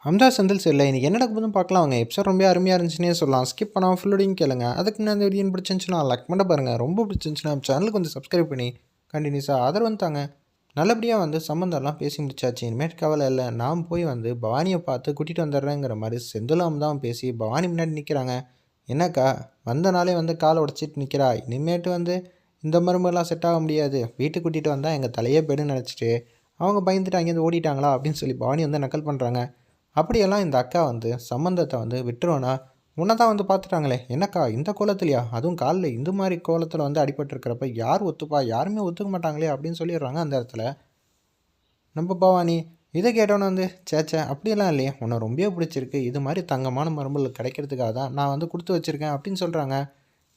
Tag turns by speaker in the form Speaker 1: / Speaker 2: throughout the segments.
Speaker 1: ஹம்தா செந்தில் சரியில்ல. இன்னைக்கு என்ன நடக்க போதுன்னு பார்க்கலாம் வாங்க. எபிசோட் ரொம்ப அருமையா இருந்துச்சுன்னே சொல்லலாம். ஸ்கிப் பண்ணாம ஃபுல்லோடையும் கேளுங்க. அதுக்கு முன்னாடி இந்த வீடியோ பிடிச்சிருந்துச்சுன்னா லைக் பண்ண பாருங்க. ரொம்ப பிடிச்சிருந்துச்சுன்னா சேனலுக்கு வந்து சப்ஸ்கிரைப் பண்ணி கண்டினியூஸாக ஆதரவு தாங்க. நல்லபடியாக வந்து சம்மந்தம்லாம் பேசி முடிச்சாச்சு. இனிமேட்டு கவலை இல்லை. நான் போய் வந்து பவானியை பார்த்து கூட்டிகிட்டு வந்துடுறேங்கிற மாதிரி செந்திலும் தான் பேசி பவானி முன்னாடி நிற்கிறாங்க. என்னக்கா வந்த நாளே வந்து காலை உடச்சிட்டு நிற்கிறா. இனிமேட்டு வந்து இந்த மருமெல்லாம் செட் ஆக முடியாது. வீட்டுக்கு கூட்டிகிட்டு வந்தால் எங்கள் தலையே போய்டுன்னு நினச்சிட்டு அவங்க பயந்துட்டு அங்கேருந்து ஓடிட்டாங்களா அப்படின்னு சொல்லி பவானி வந்து நக்கல் பண்ணுறாங்க. அப்படியெல்லாம் இந்த அக்கா வந்து சம்மந்தத்தை வந்து விட்டுருவோன்னா உன்னை தான் வந்து பார்த்துட்டாங்களே என்னக்கா இந்த கோலத்துலையா, அதுவும் காலில் இந்த மாதிரி கோலத்தில் வந்து அடிபட்டுருக்கிறப்ப யார் ஒத்துப்பா, யாருமே ஒத்துக்க மாட்டாங்களே அப்படின்னு சொல்லிடுறாங்க அந்த இடத்துல நம்ம பவானி. இதை கேட்டோன்னே வந்து சேச்சே அப்படியெல்லாம் இல்லையே, உன்னை ரொம்பவே பிடிச்சிருக்கு, இது மாதிரி தங்கமான மருமகள் கிடைக்கிறதுக்காக தான் நான் வந்து கொடுத்து வச்சுருக்கேன் அப்படின்னு சொல்கிறாங்க.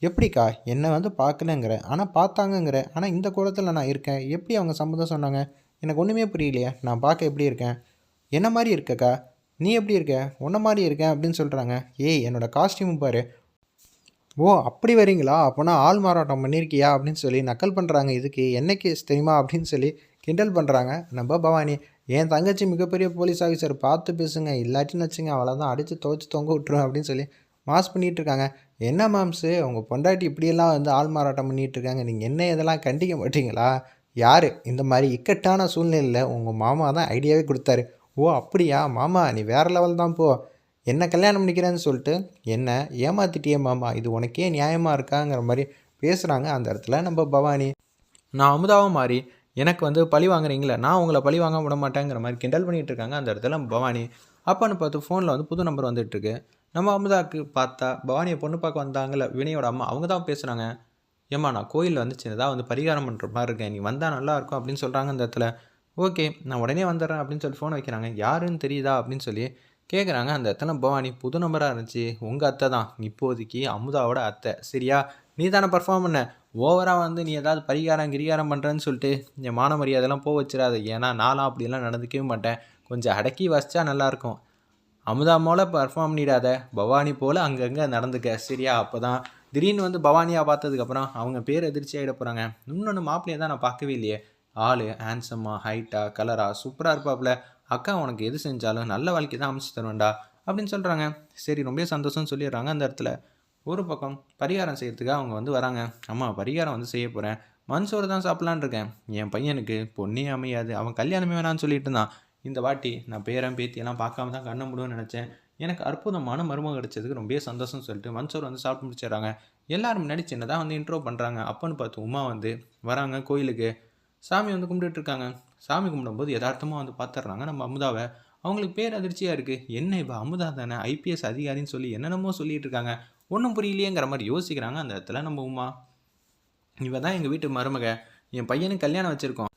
Speaker 1: எப்படிக்கா என்னை வந்து பார்க்கலங்கிற ஆனால் பார்த்தாங்கங்கிற, ஆனால் இந்த கோலத்தில் நான் இருக்கேன், எப்படி அவங்க சம்மந்தம் சொன்னாங்க, எனக்கு ஒன்றுமே புரியலையே, நான் பார்க்க எப்படி இருக்கேன், என்ன மாதிரி இருக்கக்கா, நீ எப்படி இருக்க, உன்ன மாதிரி இருக்கேன் அப்படின்னு சொல்கிறாங்க. ஏய் என்னோடய காஸ்டியூம் பாரு. ஓ அப்படி வரீங்களா, அப்போனா ஆள் மாறாட்டம் பண்ணியிருக்கியா அப்படின்னு சொல்லி நக்கல் பண்ணுறாங்க. இதுக்கு என்ன கேஸ் தெரியுமா அப்படின்னு சொல்லி கிண்டல் பண்ணுறாங்க நம்ம பவானி. என் தங்கச்சி மிகப்பெரிய போலீஸ் ஆஃபீஸர், பார்த்து பேசுங்க, இல்லாட்டின்னு வச்சுங்க அவ்வளோதான் அடித்து துவச்சி தொங்க விட்டுரும் அப்படின்னு சொல்லி மாஸ் பண்ணிகிட்டு இருக்காங்க. என்ன மாம்ஸு உங்கள் பொண்டாட்டி இப்படியெல்லாம் வந்து ஆள் மாறாட்டம் பண்ணிகிட்டு இருக்காங்க, நீங்கள் என்ன இதெல்லாம் கண்டிக்க மாட்டீங்களா? யார் இந்த மாதிரி இக்கட்டான சூழ்நிலையில் உங்கள் மாமா தான் ஐடியாவே கொடுத்தாரு. ஓ அப்படியா மாமா, நீ வேறு லெவல் தான் போ, என்ன கல்யாணம் பண்ணிக்கிறேன்னு சொல்லிட்டு என்ன ஏமாத்திட்டியே மாமா, இது உனக்கே நியாயமாக இருக்காங்கிற மாதிரி பேசுகிறாங்க அந்த இடத்துல நம்ம பவானி. நான் அமுதாவும் மாறி எனக்கு வந்து பழி வாங்குறீங்களே, நான் உங்களை பழி வாங்க விட மாட்டேங்கிற மாதிரி கிண்டல் பண்ணிகிட்டு இருக்காங்க அந்த இடத்துல பவானி. அப்போன்னு பார்த்து ஃபோனில் வந்து புது நம்பர் வந்துட்டுருக்கு. நம்ம அமுதாவுக்கு பார்த்தா பவானியை பொண்ணு பார்க்க வந்தாங்கல்ல வினையோட அம்மா, அவங்க தான் பேசுகிறாங்க. ஏம்மா நான் கோயிலில் வந்து சின்னதாக வந்து பரிகாரம் பண்ணுற மாதிரி இருக்கேன், நீ வந்தால் நல்லாயிருக்கும் அப்படின்னு சொல்கிறாங்க அந்த இடத்துல. ஓகே நான் உடனே வந்துடுறேன் அப்படின்னு சொல்லி ஃபோன் வைக்கிறாங்க. யாருன்னு தெரியுதா அப்படின்னு சொல்லி கேட்குறாங்க அந்த இடத்துல பவானி. புது நம்பராக இருந்துச்சு. உங்கள் அத்தை தான், இப்போதைக்கு அமுதாவோட அத்தை, சரியா? நீ தானே பர்ஃபார்ம் பண்ண, ஓவராக வந்து நீ ஏதாவது பரிகாரம் கிரிகாரம் பண்ணுறேன்னு சொல்லிட்டு என் மான மரியாதைலாம் போக வச்சிடாத, ஏன்னா நானும் அப்படியெல்லாம் நடந்துக்கவே மாட்டேன், கொஞ்சம் அடக்கி வச்சா நல்லாயிருக்கும். அமுதா போல் பர்ஃபார்ம் பண்ணிடாத, பவானி போல் அங்கங்கே நடந்துக்க, சரியா? அப்போ தான் திடீர்னு வந்து பவானியாக பார்த்ததுக்கப்புறம் அவங்க பேர் எதிர்ச்சியாகிட போகிறாங்க. இன்னொன்று மாப்பிள்ளையை தான் நான் பார்க்கவே இல்லையே, ஆள் ஹேண்ட்ஸம்மா, ஹைட்டாக, கலராக சூப்பராக இருப்பாப்புல, அக்கா உனக்கு எது செஞ்சாலும் நல்ல வாழ்க்கை தான் அமைச்சு தருவேன்டா அப்படின்னு சொல்கிறாங்க. சரி ரொம்ப சந்தோஷம்னு சொல்லிடுறாங்க அந்த இடத்துல. ஒரு பக்கம் பரிகாரம் செய்கிறதுக்காக அவங்க வந்து வராங்க. அம்மா பரிகாரம் வந்து செய்ய போகிறேன், மண்சோறு தான் சாப்பிட்லான்னு இருக்கேன், என் பையனுக்கு பொண்ணே அமையாது, அவன் கல்யாணமே வேணான்னு சொல்லிட்டு இருந்தான், இந்த வாட்டி நான் பேரன் பேத்தியெல்லாம் பார்க்காம தான் கண்ண முடியும்னு நினச்சேன், எனக்கு அற்புதமான மருமகம் கிடைச்சதுக்கு ரொம்ப சந்தோஷம்னு சொல்லிட்டு மண்சோறு வந்து சாப்பிட்டு முடிச்சிடறாங்க. எல்லோரும் முன்னாடி சின்னதாக வந்து இன்ட்ரோ பண்ணுறாங்க. அப்போன்னு பார்த்து உமா வந்து வராங்க கோயிலுக்கு, சாமி வந்து கும்பிட்டுட்டு இருக்காங்க. சாமி கும்பிடும்போது யதார்த்தமாக வந்து பார்த்துட்றாங்க நம்ம அமுதாவை. அவங்களுக்கு பேர் அதிர்ச்சியாக இருக்குது. என்ன இப்போ அமுதா தானே ஐபிஎஸ் அதிகாரின்னு சொல்லி என்னென்னமோ சொல்லிட்டு இருக்காங்க, ஒன்றும் புரியலையேங்கிற மாதிரி யோசிக்கிறாங்க அந்த இடத்துல நம்ம உமா. இவ தான் எங்கள் வீட்டு மருமக, என் பையனுக்கு கல்யாணம் வச்சுருக்கோம்.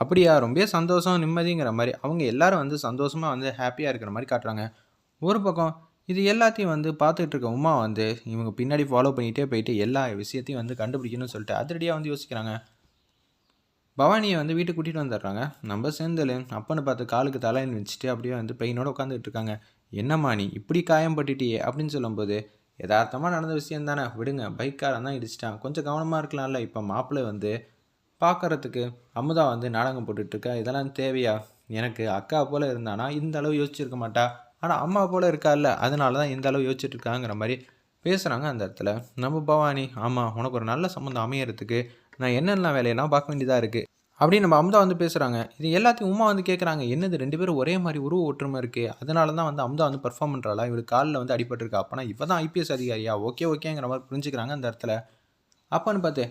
Speaker 1: அப்படியா, ரொம்ப சந்தோஷம் நிம்மதிங்கிற மாதிரி அவங்க எல்லாரும் வந்து சந்தோஷமாக வந்து ஹாப்பியாக இருக்கிற மாதிரி காட்டுறாங்க. ஒரு பக்கம் இது எல்லாத்தையும் வந்து பார்த்துட்டு இருக்க உமா வந்து இவங்க பின்னாடி ஃபாலோ பண்ணிகிட்டே போயிட்டு எல்லா விஷயத்தையும் வந்து கண்டுபிடிக்கணும்னு சொல்லிட்டு அதிரடியாக வந்து யோசிக்கிறாங்க. பவானியை வந்து வீட்டுக்கு கூட்டிகிட்டு வந்துடுறாங்க நம்ம சேர்ந்தல். அப்பன்னு பார்த்து காலுக்கு தலைன்னு வச்சுட்டு அப்படியே வந்து பெயினோடு உட்காந்துட்டு இருக்காங்க. என்னம்மா நீ இப்படி காயம் பட்டுட்டியே அப்படின்னு சொல்லும்போது, யதார்த்தமாக நடந்த விஷயம் தானே விடுங்க, பைக்காரன் தான் இடிச்சிட்டான், கொஞ்சம் கவனமாக இருக்கலாம்ல, இப்போ மாப்பிள்ளை வந்து பார்க்குறதுக்கு அமுதா வந்து நாடகம் போட்டுட்ருக்கா, இதெல்லாம் தேவையா? எனக்கு அக்கா போல் இருந்தானா இந்த அளவு யோசிச்சிருக்க மாட்டா, ஆனால் அம்மா போல் இருக்கால்ல அதனால தான் இந்த அளவு யோசிச்சுட்டு இருக்காங்கிற மாதிரி பேசுகிறாங்க அந்த இடத்துல நம்ம பவானி. ஆமாம் உனக்கு ஒரு நல்ல சம்மந்தம் அமையறதுக்கு நான் என்னென்ன வேலையெல்லாம் பார்க்க வேண்டியதாக இருக்குது அப்படின்னு நம்ம அமுதா வந்து பேசுகிறாங்க. இது எல்லாத்தையும் உமா வந்து கேட்குறாங்க. என்னது ரெண்டு பேரும் ஒரே மாதிரி உருவ ஒற்றுமை இருக்குது, அதனால தான் வந்து அமுதா வந்து பர்ஃபார்ம் பண்ணுறாளா, இவளுக்கு காலில் வந்து அடிபட்டிருக்கா, அப்போனா இவ தான் ஐபிஎஸ் அதிகாரியா, ஓகே ஓகேங்கிற மாதிரி புரிஞ்சுக்கிறாங்க அந்த இடத்துல. அப்போன்னு பார்த்து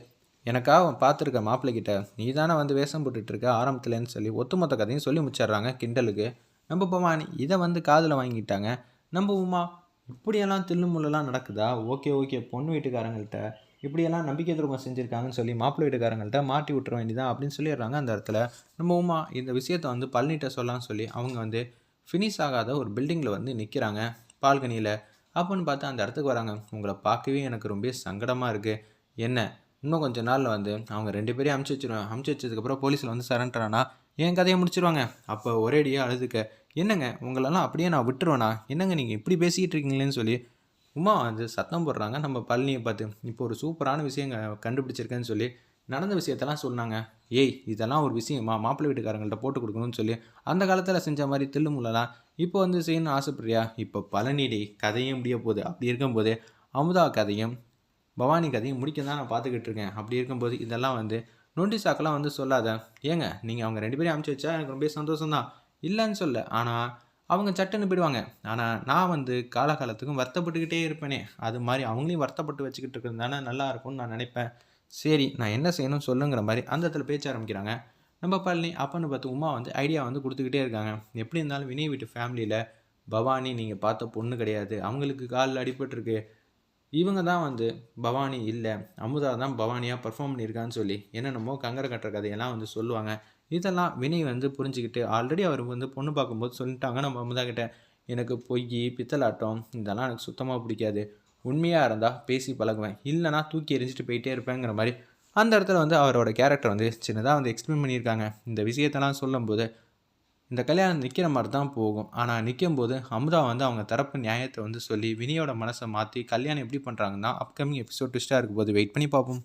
Speaker 1: எனக்கா பார்த்துருக்க மாப்பிள்ளைக்கிட்ட நீ தானே வந்து வேஷம் போட்டுட்ருக்க ஆரம்பத்துலேன்னு சொல்லி ஒத்துமொத்த கதையும் சொல்லி முடிச்சிடுறாங்க கிண்டலுக்கு. நம்ம பவானி இதை வந்து காதில் வாங்கிட்டாங்க. நம்ம உமா இப்படியெல்லாம் தில்லுமுள்ளெல்லாம் நடக்குதா, ஓகே ஓகே பொண்ணு வீட்டுக்காரங்கள்ட்ட இப்படியெல்லாம் நம்பிக்கை துரோகம் செஞ்சுருக்காங்கன்னு சொல்லி மாப்பிள்ளை வீட்டுக்காரங்கள்ட்ட மாட்டி விட்டுற வேண்டியதான் அப்படின்னு சொல்லிடுறாங்க அந்த இடத்துல. நம்ம உமா இந்த விஷயத்த வந்து பழனிட்ட சொல்லலாம்னு சொல்லி அவங்க வந்து ஃபினிஷ் ஆகாத ஒரு பில்டிங்கில் வந்து நிற்கிறாங்க பால்கனியில். அப்போன்னு பார்த்து அந்த இடத்துக்கு வராங்க. உங்களை பார்க்கவே எனக்கு ரொம்ப சங்கடமாக இருக்குது, என்ன இன்னும் கொஞ்சம் நாளில் வந்து அவங்க ரெண்டு பேரையும் அமுச்சு வச்சுருவேன், அமுச்சு வச்சதுக்கப்புறம் போலீஸில் வந்து சரண்டர் ஆனால் என் கதையை முடிச்சிருவாங்க, அப்போ ஒரேடியாக அழுதுக்க, என்னங்க உங்களெல்லாம் அப்படியே நான் விட்டுருவேண்ணா, என்னங்க நீங்கள் இப்படி பேசிக்கிட்டு இருக்கீங்களேன்னு சொல்லி உமா வந்து சத்தம் போடுறாங்க நம்ம பழனியை பார்த்து. இப்போ ஒரு சூப்பரான விஷயம் கண்டுபிடிச்சிருக்கேன்னு சொல்லி நடந்த விஷயத்தெல்லாம் சொன்னாங்க. ஏய் இதெல்லாம் ஒரு விஷயமா? மாப்பிள்ளை வீட்டுக்காரங்கள்ட்ட போட்டு கொடுக்கணும்னு சொல்லி அந்த காலத்தில் செஞ்ச மாதிரி தில்லுமுள்ளலாம் இப்போ வந்து செய்யணும்னு ஆசைப்படுறியா? இப்போ பழனிடி கதையும் முடிய போகுது. அப்படி இருக்கும்போது அமுதா கதையும் பவானி கதையும் முடிக்க தான் நான் பார்த்துக்கிட்டு இருக்கேன். அப்படி இருக்கும்போது இதெல்லாம் வந்து நொண்டி சாக்கெல்லாம் வந்து சொல்லாத. ஏங்க நீங்கள் அவங்க 2 பேரையும் அனுப்பிச்சி வச்சா எனக்கு ரொம்ப சந்தோஷம் தான். இல்லைன்னு சொல்ல. ஆனால் அவங்க சட்டுன்னு போயிடுவாங்க. ஆனால் நான் வந்து காலகாலத்துக்கும் வருத்தப்பட்டுக்கிட்டே இருப்பேனே. அது மாதிரி அவங்களையும் வருத்தப்பட்டு வச்சுக்கிட்டு இருக்கிறது தானே நல்லா இருக்கும்னு நான் நினைப்பேன். சரி நான் என்ன செய்யணும்னு சொல்லுங்கிற மாதிரி அந்த இடத்துல பேச்ச ஆரம்பிக்கிறாங்க. நம்ம பழனி அப்பன்னு பார்த்து உமா வந்து ஐடியா வந்து கொடுத்துக்கிட்டே இருக்காங்க. எப்படி இருந்தாலும் வினய் வீட்டு ஃபேமிலியில் பவானி நீங்கள் பார்த்த பொண்ணு கிடையாது. அவங்களுக்கு காலில் அடிபட்டிருக்கு. இவங்க தான் வந்து பவானி இல்லை, அமுதா தான் பவானியாக பெர்ஃபார்ம் பண்ணியிருக்கான்னு சொல்லி என்னென்னமோ கங்கரை கட்டுற கதையெல்லாம் வந்து சொல்லுவாங்க. இதெல்லாம் வினய் வந்து புரிஞ்சுக்கிட்டு ஆல்ரெடி அவர் வந்து பொண்ணு பார்க்கும்போது சொல்லிட்டாங்க நம்ம அமுதா கிட்ட, எனக்கு பொய் பித்தலாட்டம் இதெல்லாம் எனக்கு சுத்தமாக பிடிக்காது. உண்மையாக இருந்தால் பேசி பழகுவேன், இல்லைனா தூக்கி எரிஞ்சிட்டு போயிட்டே இருப்பேங்கிற மாதிரி அந்த இடத்துல வந்து அவரோட கேரக்டர் வந்து சின்னதாக வந்து எக்ஸ்பிளைன் பண்ணியிருக்காங்க. இந்த விஷயத்தெல்லாம் சொல்லும்போது இந்த கல்யாணம் நிற்கிற மாதிரி தான் போகும். ஆனால் நிற்கும்போது அமுதா வந்து அவங்க தரப்பு நியாயத்தை வந்து சொல்லி வினியோட மனசை மாற்றி கல்யாணம் எப்படி பண்ணுறாங்கன்னா அப்கமிங் எபிசோட் ட்விஸ்ட்டாக இருக்கும் போது வெயிட் பண்ணி பார்ப்போம்.